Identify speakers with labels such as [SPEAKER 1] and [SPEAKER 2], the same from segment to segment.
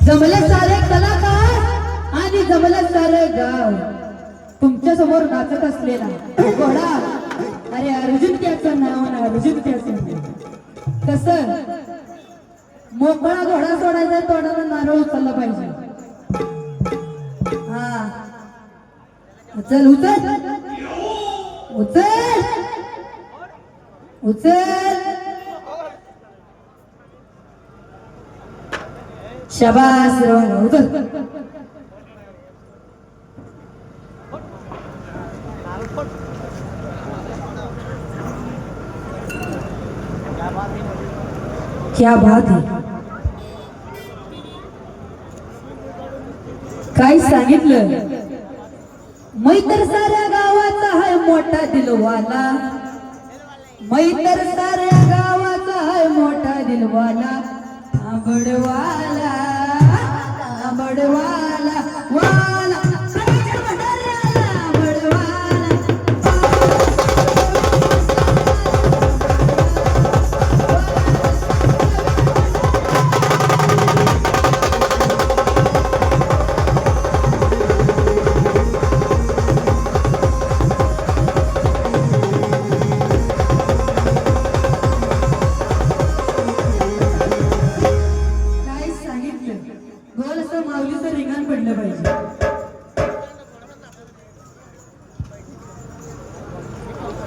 [SPEAKER 1] जमले सारे कलाकार आणि जमलं सारे गाव तुमच्या समोर नाचत असलेला घोडा. अरे अर्जुन त्याचं नाव ना, अर्जुन त्याचं कसं मोकळा घोडा सोडायचा, तोंडाला नारळ उचलला पाहिजे. हा उचल उचल उचल उचल. शाबास उचल. क्या बात है. काय सांगितलं. मैतर साऱ्या गावाचा हाय मोठा दिलवाला, मैतर साऱ्या गावाचा हाय मोठा दिलवाला. तांबडवाला तांबडवाला वाला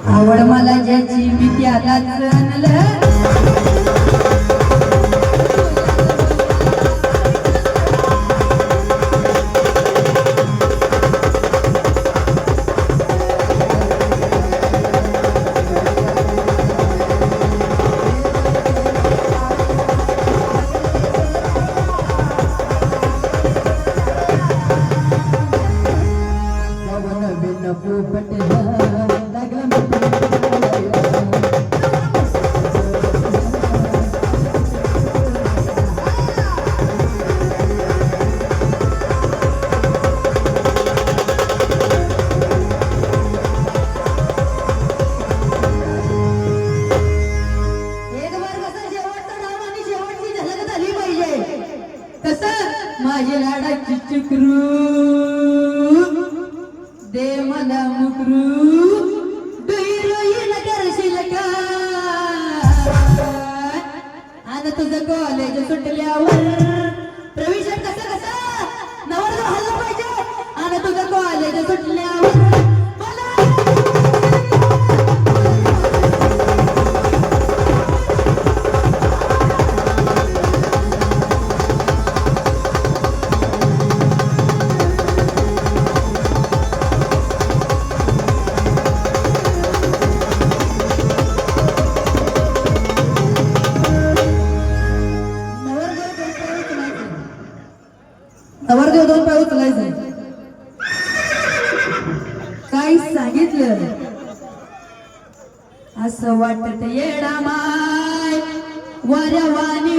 [SPEAKER 1] आवड मला ज्याची मी त्यालाच आणलं. माझी लाडाची चक्रू दे मला मुकरू हिरोईन करशील का. आणि तुझं कॉलेज सुटल्यावर प्रवेश कसं कसं नवर हल्ला पाहिजे. आणि तुझं कॉलेज सुटल्यावर नवरदेव 2 पाय उचलायचे. काय सांगितलं. असं वाटत येडा माय वाऱ्या वाणी